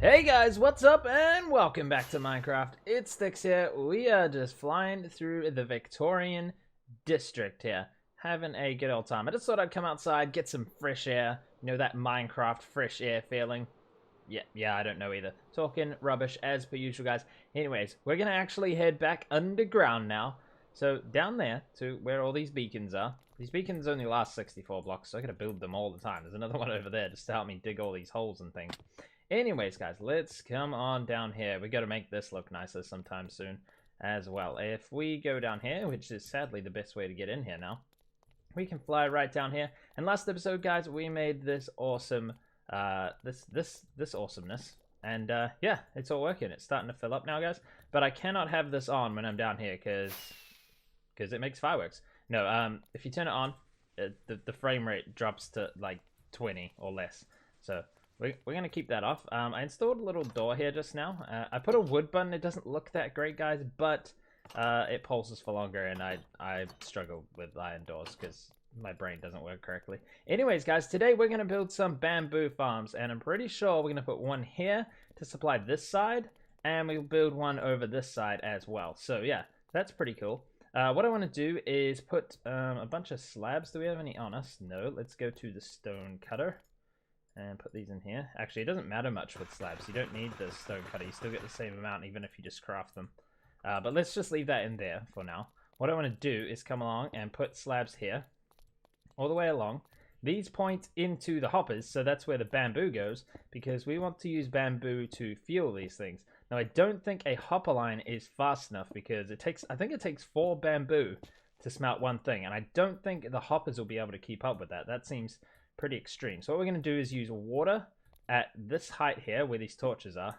Hey guys, what's up and welcome back to Minecraft. It's Sticks here. We are just flying through the Victorian district here, having a good old time. I just thought I'd come outside, get some fresh air, you know, that Minecraft fresh air feeling. Yeah, I don't know either. Talking rubbish as per usual, guys. Anyways, we're gonna actually head back underground now. So down there to where all these beacons are. These beacons only last 64 blocks, so I gotta build them all the time. There's another one over there just to help me dig all these holes and things. Anyways, guys, let's come on down here. We got to make this look nicer sometime soon as well. If we go down here, which is sadly the best way to get in here now, we can fly right down here. And last episode, guys, we made this awesome, this awesomeness. And yeah, it's all working. It's starting to fill up now, guys. But I cannot have this on when I'm down here because it makes fireworks. No, if you turn it on, the frame rate drops to like 20 or less. So we're going to keep that off. I installed a little door here just now. I put a wood button. It doesn't look that great, guys, but it pulses for longer, and I struggle with iron doors because my brain doesn't work correctly. Anyways, guys, today we're going to build some bamboo farms, and I'm pretty sure we're going to put one here to supply this side, and we'll build one over this side as well. So, yeah, that's pretty cool. What I want to do is put a bunch of slabs. Do we have any on us? No. Let's go to the stone cutter and put these in here. Actually, it doesn't matter much with slabs. You don't need the stone cutter. You still get the same amount even if you just craft them. But let's just leave that in there for now. What I want to do is come along and put slabs here all the way along. These point into the hoppers, so that's where the bamboo goes, because we want to use bamboo to fuel these things. Now, I don't think a hopper line is fast enough because I think it takes 4 bamboo to smelt one thing, and I don't think the hoppers will be able to keep up with that. That seems pretty extreme. So what we're going to do is use water at this height here where these torches are.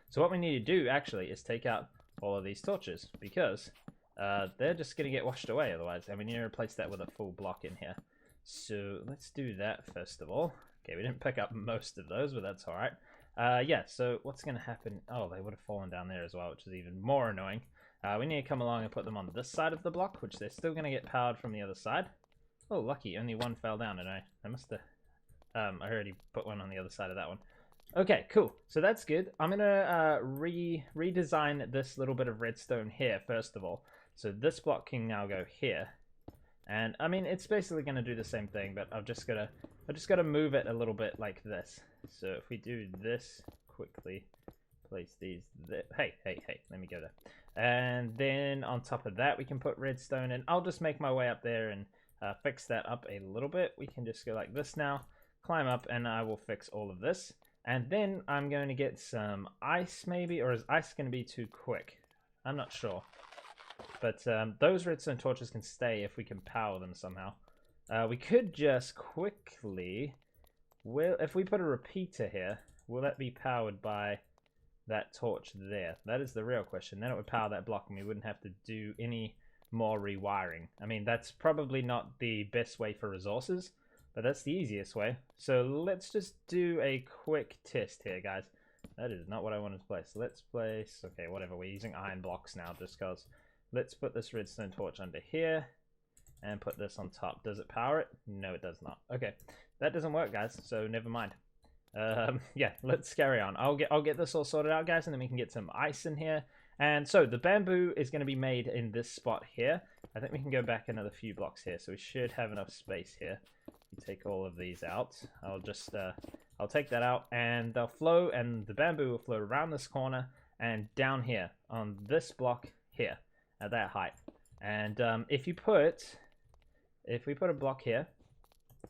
So what we need to do actually is take out all of these torches because they're just going to get washed away otherwise, and we need to replace that with a full block in here. So let's do that first of all. Okay, we didn't pick up most of those, but that's alright. Yeah, so what's going to happen? Oh, they would have fallen down there as well, which is even more annoying. We need to come along and put them on this side of the block, which they're still going to get powered from the other side. Oh, lucky, only one fell down, and I must have, I already put one on the other side of that one. Okay, cool, so that's good. I'm gonna redesign this little bit of redstone here, first of all. So this block can now go here. And, I mean, it's basically gonna do the same thing, but I've just gotta move it a little bit like this. So if we do this quickly, place these there. Hey, let me go there. And then on top of that, we can put redstone, and I'll just make my way up there and fix that up a little bit. We can just go like this now, climb up, and I will fix all of this. And then I'm going to get some ice maybe, or is ice going to be too quick? I'm not sure. But those redstone torches can stay if we can power them somehow. We could just quickly, if we put a repeater here, will that be powered by that torch there? That is the real question. Then it would power that block and we wouldn't have to do any more rewiring. I mean, that's probably not the best way for resources, but that's the easiest way. So let's just do a quick test here, guys. That is not what I wanted to place. Let's place, okay, whatever. We're using iron blocks now just because. Let's put this redstone torch under here and put this on top. Does it power it? No, it does not. Okay, that doesn't work, guys, so never mind. Yeah, let's carry on. I'll get this all sorted out, guys, and then we can get some ice in here. And so the bamboo is going to be made in this spot here. I think we can go back another few blocks here, so we should have enough space here. You take all of these out. I'll take that out, and they'll flow, and the bamboo will flow around this corner and down here on this block here at that height. And if we put a block here,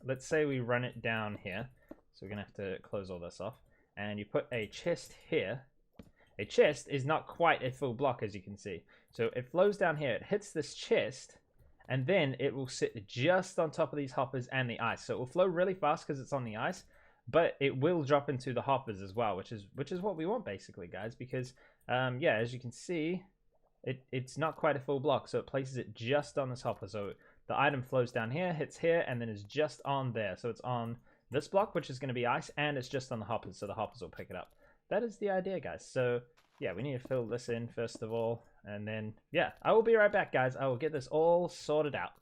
let's say we run it down here, so we're gonna have to close all this off, and you put a chest here. A chest is not quite a full block, as you can see. So it flows down here, it hits this chest, and then it will sit just on top of these hoppers and the ice. So it will flow really fast because it's on the ice, but it will drop into the hoppers as well, which is what we want basically, guys, because yeah, as you can see, it's not quite a full block, so it places it just on this hopper. So the item flows down here, hits here, and then is just on there. So it's on this block, which is going to be ice, and it's just on the hoppers, so the hoppers will pick it up. That is the idea, guys. So yeah, we need to fill this in first of all, and then yeah, I will be right back, guys. I will get this all sorted out.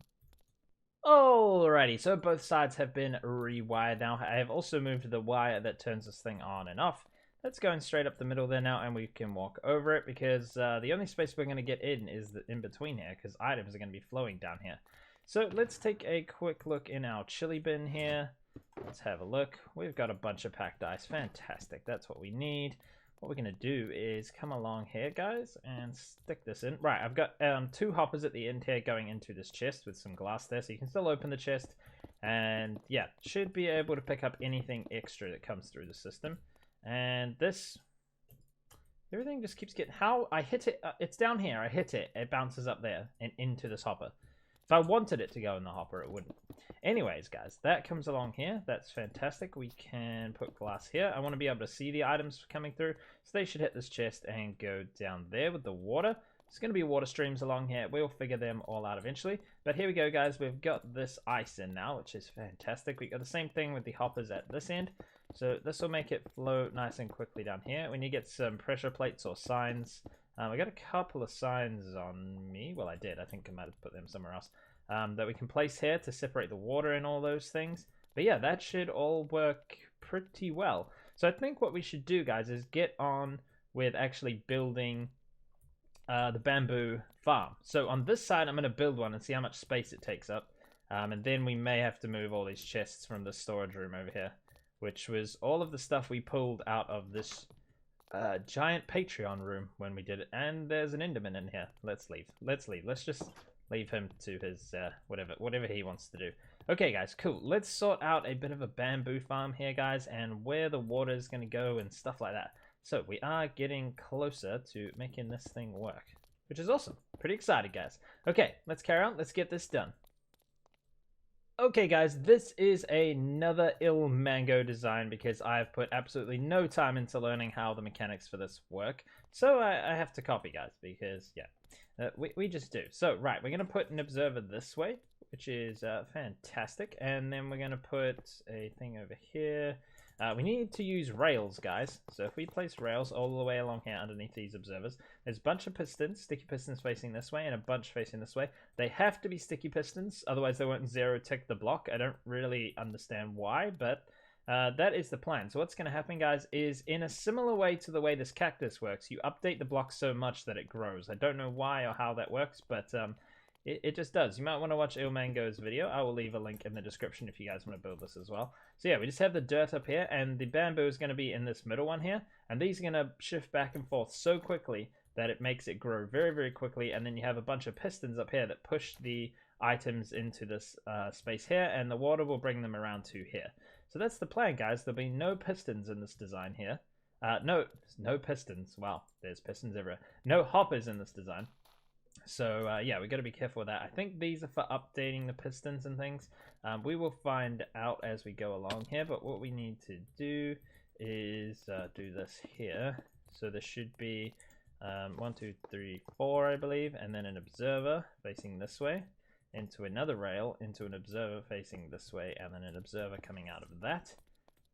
Alrighty, so both sides have been rewired now. I have also moved the wire that turns this thing on and off. that's going straight up the middle there now, and we can walk over it because the only space we're going to get in is in between here because items are going to be flowing down here. So let's take a quick look in our chili bin here. Let's have a look. We've got a bunch of packed ice. Fantastic. That's what we need. What we're going to do is come along here, guys, and stick this in. Right, I've got 2 hoppers at the end here going into this chest with some glass there, so you can still open the chest. And yeah, should be able to pick up anything extra that comes through the system. And this, everything just keeps getting, how I hit it, it's down here, I hit it, it bounces up there and into this hopper. If I wanted it to go in the hopper, it wouldn't. Anyways, guys, that comes along here. That's fantastic. We can put glass here. I want to be able to see the items coming through, so they should hit this chest and go down there with the water. There's going to be water streams along here. We'll figure them all out eventually. But here we go, guys. We've got this ice in now, which is fantastic. We've got the same thing with the hoppers at this end. So this will make it flow nice and quickly down here. When you get some pressure plates or signs, I got a couple of signs on me. Well, I did. I think I might have put them somewhere else. That we can place here to separate the water and all those things. But yeah, that should all work pretty well. So I think what we should do, guys, is get on with actually building the bamboo farm. So on this side, I'm going to build one and see how much space it takes up. And then we may have to move all these chests from the storage room over here, which was all of the stuff we pulled out of this giant Patreon room when we did it. And there's an Enderman in here. Let's leave. Let's leave. Let's just leave him to his whatever he wants to do. Okay, guys, cool. Let's sort out a bit of a bamboo farm here, guys, and where the water is going to go and stuff like that. So we are getting closer to making this thing work, which is awesome. Pretty excited, guys. Okay, let's carry on. Let's get this done. Okay, guys, this is another illmango design because I've put absolutely no time into learning how the mechanics for this work. So I have to copy, guys, because, yeah, we just do. So, right, we're going to put an observer this way, which is fantastic. And then we're going to put a thing over here. We need to use rails, guys. So if we place rails all the way along here underneath these observers, there's a bunch of pistons, sticky pistons facing this way and a bunch facing this way. They have to be sticky pistons, otherwise they won't zero tick the block. I don't really understand why, but that is the plan. So what's going to happen, guys, is in a similar way to the way this cactus works, you update the block so much that it grows. I don't know why or how that works, but it just does. You might want to watch illmango's video. I will leave a link in the description if you guys want to build this as well. So yeah, we just have the dirt up here, and the bamboo is going to be in this middle one here, and these are going to shift back and forth so quickly that it makes it grow very, very quickly, and then you have a bunch of pistons up here that push the items into this space here, and the water will bring them around to here. So that's the plan, guys. There'll be no pistons in this design here. No pistons. Wow, there's pistons everywhere. No hoppers in this design. So yeah, we got to be careful with that. I think these are for updating the pistons and things. We will find out as we go along here, but what we need to do is do this here. So there should be 1, 2, 3, 4, I believe, and then an observer facing this way, into another rail, into an observer facing this way, and then an observer coming out of that.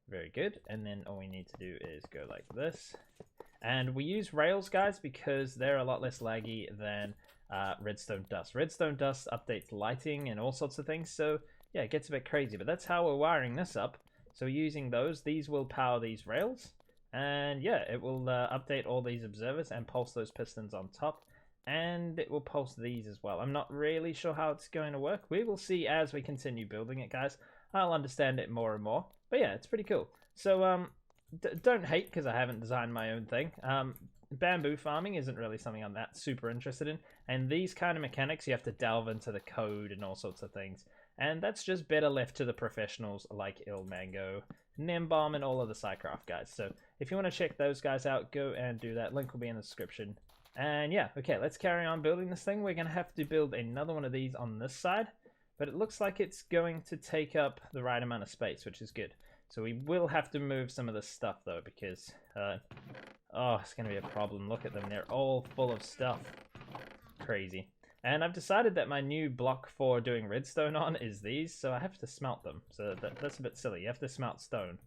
Very good. And then all we need to do is go like this. And we use rails, guys, because they're a lot less laggy than redstone dust. Redstone dust updates lighting and all sorts of things, so yeah, it gets a bit crazy, but that's how we're wiring this up. So using these will power these rails, and yeah, it will update all these observers and pulse those pistons on top, and it will pulse these as well. I'm not really sure how it's going to work. We will see as we continue building it, guys. I'll understand it more and more, but yeah, it's pretty cool. So don't hate because I haven't designed my own thing. Bamboo farming isn't really something I'm that super interested in, and these kind of mechanics you have to delve into the code and all sorts of things, and that's just better left to the professionals like illmango, Nimbomb, and all of the SciCraft guys. So if you want to check those guys out, go and do that. Link will be in the description. And yeah, okay, let's carry on building this thing. We're going to have to build another one of these on this side, but it looks like it's going to take up the right amount of space, which is good. So we will have to move some of this stuff though, because oh, it's going to be a problem. Look at them. They're all full of stuff. Crazy. And I've decided that my new block for doing redstone on is these, so I have to smelt them. So that's a bit silly. You have to smelt stone.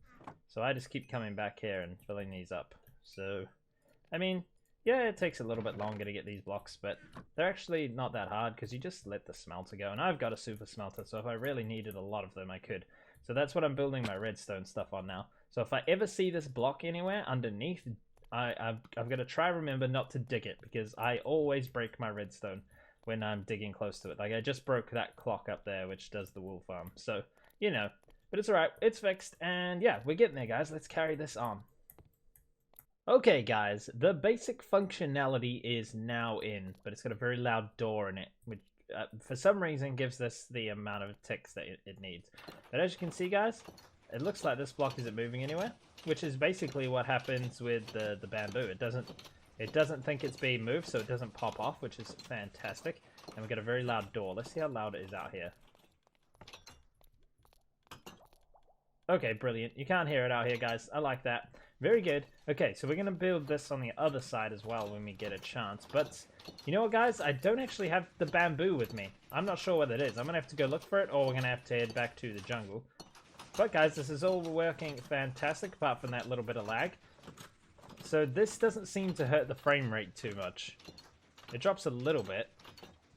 So I just keep coming back here and filling these up. So, I mean, yeah, it takes a little bit longer to get these blocks, but they're actually not that hard because you just let the smelter go. And I've got a super smelter, so if I really needed a lot of them, I could. So that's what I'm building my redstone stuff on now. So if I ever see this block anywhere underneath, I've got to try remember not to dig it, because I always break my redstone when I'm digging close to it. Like I just broke that clock up there, which does the wool farm. So, you know, but it's alright. It's fixed. And yeah, we're getting there, guys. Let's carry this on. Okay, guys, the basic functionality is now in, but it's got a very loud door in it, which for some reason gives this the amount of ticks that it needs. But as you can see, guys, it looks like this block isn't moving anywhere, which is basically what happens with the bamboo. It doesn't think it's being moved, so it doesn't pop off, which is fantastic. And we've got a very loud door. Let's see how loud it is out here. Okay, brilliant. You can't hear it out here, guys. I like that. Very good. Okay, so we're going to build this on the other side as well when we get a chance. But, you know what, guys? I don't actually have the bamboo with me. I'm not sure what it is. I'm going to have to go look for it, or we're going to have to head back to the jungle. But, guys, this is all working fantastic, apart from that little bit of lag. So this doesn't seem to hurt the frame rate too much. It drops a little bit,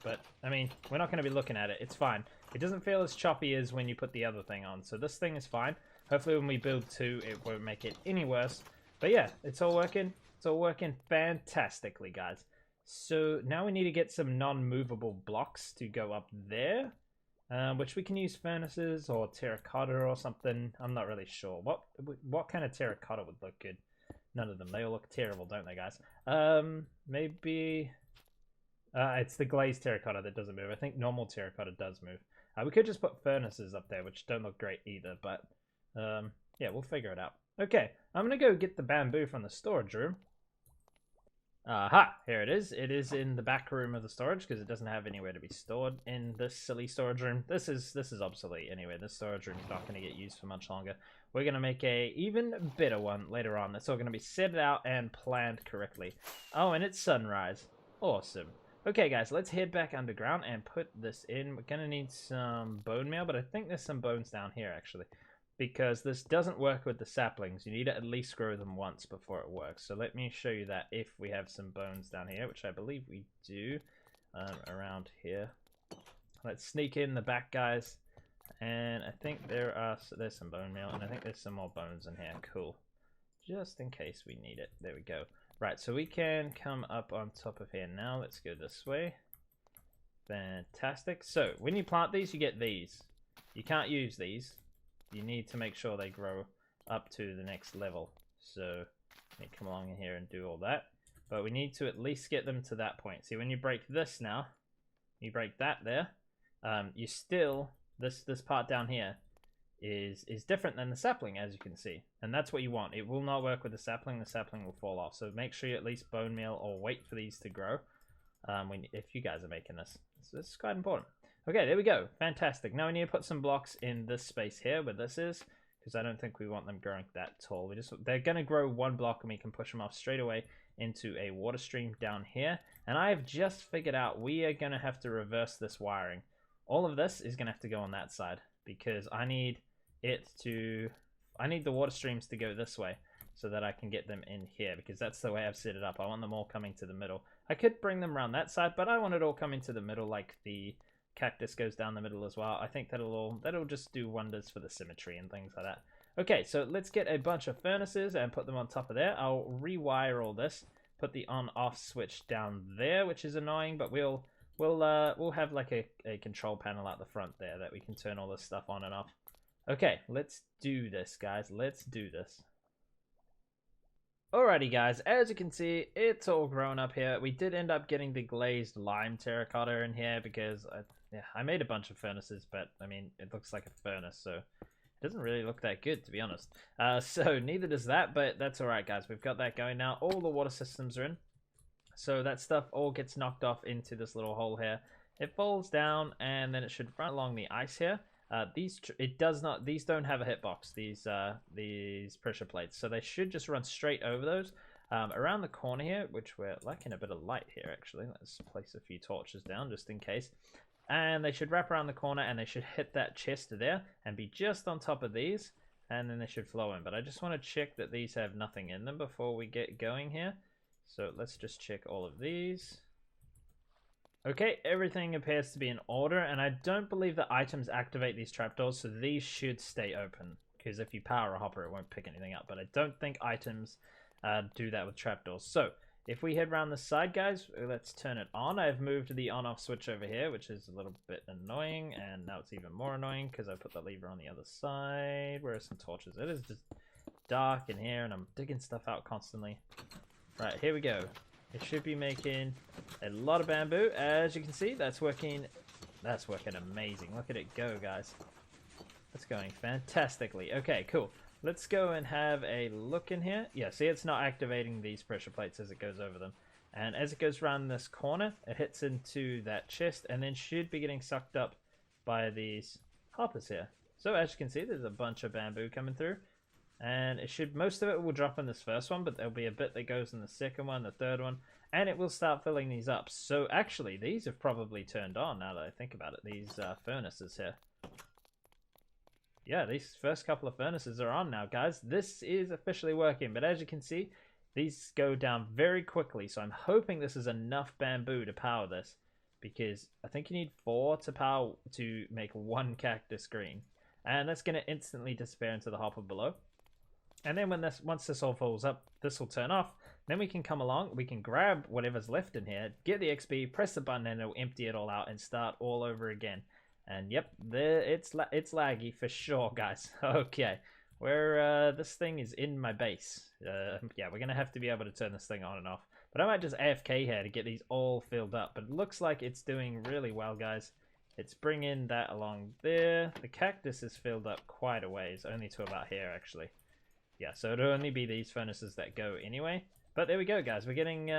but, I mean, we're not going to be looking at it. It's fine. It doesn't feel as choppy as when you put the other thing on. So this thing is fine. Hopefully when we build 2, it won't make it any worse. But yeah, it's all working. It's all working fantastically, guys. So now we need to get some non-movable blocks to go up there. Which we can use furnaces or terracotta or something. I'm not really sure. What kind of terracotta would look good? None of them. They all look terrible, don't they, guys? Maybe... it's the glazed terracotta that doesn't move. I think normal terracotta does move. We could just put furnaces up there, which don't look great either, but... yeah, we'll figure it out. Okay, I'm gonna go get the bamboo from the storage room. Aha, here it is. It is in the back room of the storage, because it doesn't have anywhere to be stored in this silly storage room. This is obsolete anyway. This storage room is not going to get used for much longer. We're going to make a even better one later on. That's all going to be set out and planned correctly. Oh, and it's sunrise. Awesome. Okay, guys, let's head back underground and put this in. We're going to need some bone meal, but I think there's some bones down here, actually. Because this doesn't work with the saplings. You need to at least grow them once before it works. So let me show you that if we have some bones down here, which I believe we do around here. Let's sneak in the back, guys. And I think there's some bone meal, and I think there's some more bones in here. Cool. Just in case we need it. There we go. Right, so we can come up on top of here now. Let's go this way. Fantastic. So when you plant these, you get these. You can't use these. You need to make sure they grow up to the next level. So let me come along in here and do all that. But we need to at least get them to that point. See, when you break this now, you break that there, you still, this part down here is different than the sapling, as you can see. And that's what you want. It will not work with the sapling will fall off. So make sure you at least bone meal or wait for these to grow if you guys are making this. So this is quite important. Okay, there we go. Fantastic. Now we need to put some blocks in this space here where this is, because I don't think we want them growing that tall. They're going to grow one block, and we can push them off straight away into a water stream down here. And I have just figured out we are going to have to reverse this wiring. All of this is going to have to go on that side, because I need the water streams to go this way so that I can get them in here, because that's the way I've set it up. I want them all coming to the middle. I could bring them around that side, but I want it all coming to the middle, like the cactus goes down the middle as well. I think that'll just do wonders for the symmetry and things like that. Okay, so let's get a bunch of furnaces and put them on top of there. I'll rewire all this, put the on-off switch down there, which is annoying, but we'll have like a control panel at the front there that we can turn all this stuff on and off. Okay, let's do this, guys. Let's do this. Alrighty, guys, as you can see, it's all grown up here. We did end up getting the glazed lime terracotta in here because I made a bunch of furnaces, but I mean, it looks like a furnace, so it doesn't really look that good, to be honest. So neither does that, but that's alright, guys. We've got that going now. All the water systems are in. So that stuff all gets knocked off into this little hole here. It falls down, and then it should run along the ice here. These don't have a hitbox, these pressure plates, so they should just run straight over those. Around the corner here, which we're lacking a bit of light here, actually. Let's place a few torches down just in case. And they should wrap around the corner, and they should hit that chest there and be just on top of these, and then they should flow in. But I just want to check that these have nothing in them before we get going here. So let's just check all of these. Okay, everything appears to be in order, and I don't believe that items activate these trapdoors, so these should stay open. Because if you power a hopper, it won't pick anything up. But I don't think items do that with trapdoors. So if we head around the side, guys, let's turn it on. I've moved the on-off switch over here, which is a little bit annoying, and now it's even more annoying because I put the lever on the other side. Where are some torches? It is just dark in here, and I'm digging stuff out constantly. Right, here we go. It should be making a lot of bamboo. As you can see, that's working amazing. Look at it go, guys. That's going fantastically. Okay, cool. Let's go and have a look in here. Yeah, see, it's not activating these pressure plates as it goes over them. And as it goes around this corner, it hits into that chest and then should be getting sucked up by these hoppers here. So as you can see, there's a bunch of bamboo coming through. And it should, most of it will drop in this first one, but there'll be a bit that goes in the second one, the third one, and it will start filling these up. So actually, these have probably turned on now that I think about it, these furnaces here. Yeah, these first couple of furnaces are on now, guys. This is officially working, but as you can see, these go down very quickly, so I'm hoping this is enough bamboo to power this, because I think you need 4 to make 1 cactus green. And that's going to instantly disappear into the hopper below. And then once this all fills up, this will turn off. Then we can come along, we can grab whatever's left in here, get the XP, press the button, and it'll empty it all out and start all over again. And yep, it's laggy for sure, guys. Okay, this thing is in my base. Yeah, we're gonna have to be able to turn this thing on and off. But I might just AFK here to get these all filled up. But it looks like it's doing really well, guys. It's bringing that along there. The cactus is filled up quite a ways, only to about here actually. Yeah, so it'll only be these furnaces that go anyway. But there we go, guys. We're getting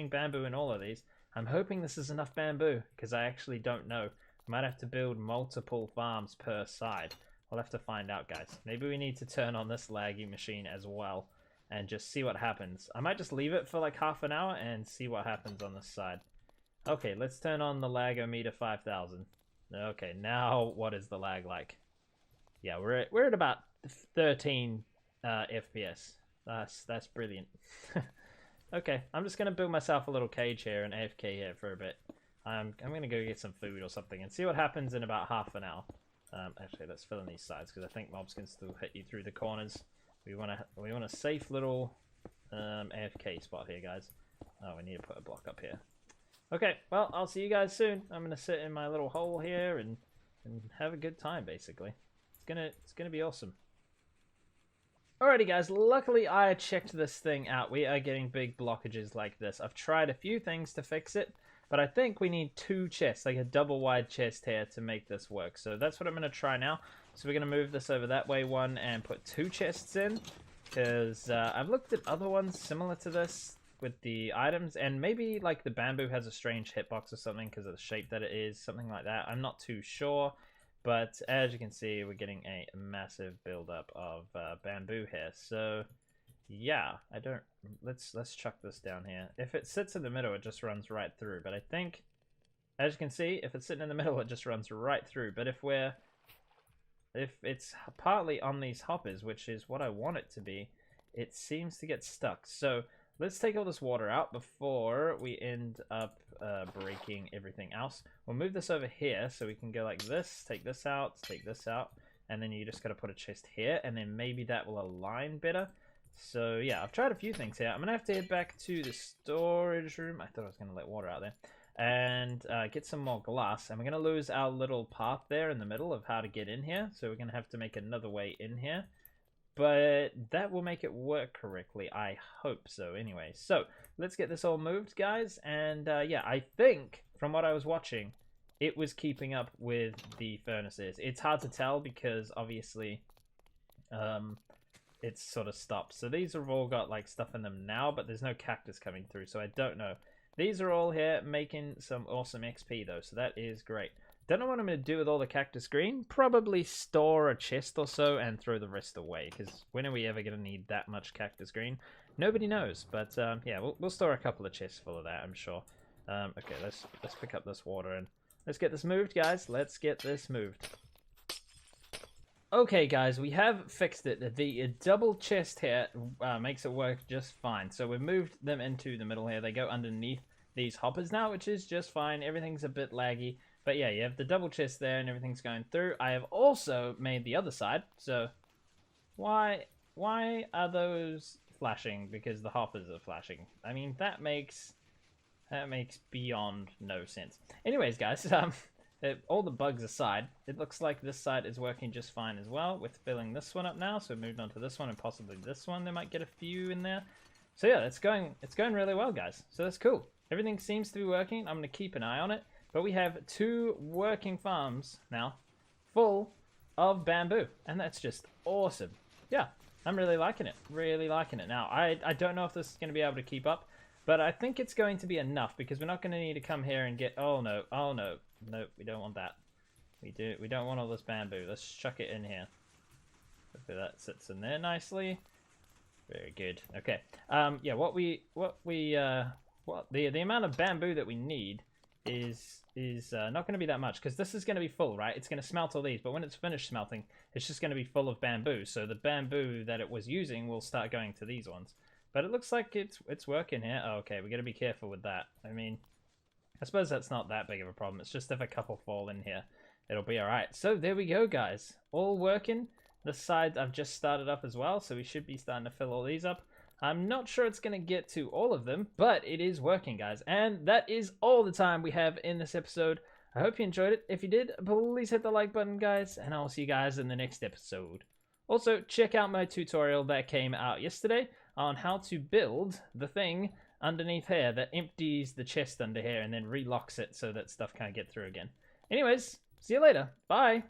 bamboo in all of these. I'm hoping this is enough bamboo, because I actually don't know. Might have to build multiple farms per side. We'll have to find out, guys. Maybe we need to turn on this laggy machine as well and just see what happens. I might just leave it for like half an hour and see what happens on this side. Okay, let's turn on the lagometer 5000. Okay, now what is the lag like? Yeah, we're at about 13 FPS. That's brilliant. Okay, I'm just gonna build myself a little cage here and AFK here for a bit. I'm gonna go get some food or something and see what happens in about half an hour. Actually, let's fill in these sides because I think mobs can still hit you through the corners. We want a safe little AFK spot here, guys. Oh, we need to put a block up here. Okay, well, I'll see you guys soon. I'm gonna sit in my little hole here and have a good time. Basically, it's gonna be awesome. Alrighty, guys. Luckily, I checked this thing out. We are getting big blockages like this. I've tried a few things to fix it. But I think we need 2 chests, like a double wide chest here to make this work. So that's what I'm going to try now. So we're going to move this over that way one and put 2 chests in. Because I've looked at other ones similar to this with the items. And maybe like the bamboo has a strange hitbox or something because of the shape that it is. Something like that. I'm not too sure. But as you can see, we're getting a massive buildup of bamboo here. So yeah, let's chuck this down here. If it sits in the middle, it just runs right through. But I think, as you can see, if it's sitting in the middle, it just runs right through. But if it's partly on these hoppers, which is what I want it to be, it seems to get stuck. So let's take all this water out before we end up breaking everything else. We'll move this over here so we can go like this, take this out, and then you just got to put a chest here, and then maybe that will align better. So yeah, I've tried a few things here. I'm gonna have to head back to the storage room. I thought I was gonna let water out there, and get some more glass. And we're gonna lose our little path there in the middle of how to get in here. So we're gonna have to make another way in here, but that will make it work correctly. I hope so. Anyway, so let's get this all moved, guys. And yeah, I think from what I was watching, it was keeping up with the furnaces. It's hard to tell because obviously, it's sort of stopped. So these have all got like stuff in them now, but there's no cactus coming through, so I don't know. These are all here making some awesome XP though, so that is great. Don't know what I'm going to do with all the cactus green. Probably store a chest or so and throw the rest away, because when are we ever going to need that much cactus green? Nobody knows, but yeah, we'll store a couple of chests full of that, I'm sure. Okay, let's pick up this water and let's get this moved, guys. Let's get this moved. Okay, guys, we have fixed it. The double chest here makes it work just fine. So we've moved them into the middle here. They go underneath these hoppers now, which is just fine. Everything's a bit laggy. But yeah, you have the double chest there and everything's going through. I have also made the other side. So why are those flashing? Because the hoppers are flashing. I mean, that makes beyond no sense. Anyways, guys, all the bugs aside, it looks like this side is working just fine as well with filling this one up now. So moved on to this one and possibly this one. They might get a few in there. So yeah, it's going really well, guys. So that's cool. Everything seems to be working. I'm going to keep an eye on it. But we have 2 working farms now full of bamboo. And that's just awesome. Yeah, I'm really liking it. Really liking it. Now, I don't know if this is going to be able to keep up. But I think it's going to be enough because we're not going to need to come here and get... Oh, no. Oh, no. No, we don't want that. We don't want all this bamboo. Let's chuck it in here. Hopefully that sits in there nicely. Very good. Okay. Yeah, the amount of bamboo that we need is not going to be that much because this is going to be full, right? It's going to smelt all these, but when it's finished smelting, it's just going to be full of bamboo. So the bamboo that it was using will start going to these ones. But it looks like it's working here. Oh, okay, we got to be careful with that. I mean, I suppose that's not that big of a problem. It's just if a couple fall in here, it'll be all right. So there we go, guys. All working. The side I've just started up as well, so we should be starting to fill all these up. I'm not sure it's going to get to all of them, but it is working, guys. And that is all the time we have in this episode. I hope you enjoyed it. If you did, please hit the like button, guys, and I'll see you guys in the next episode. Also, check out my tutorial that came out yesterday on how to build the thing underneath here that empties the chest under here and then relocks it so that stuff can't get through again. Anyways, see you later. Bye.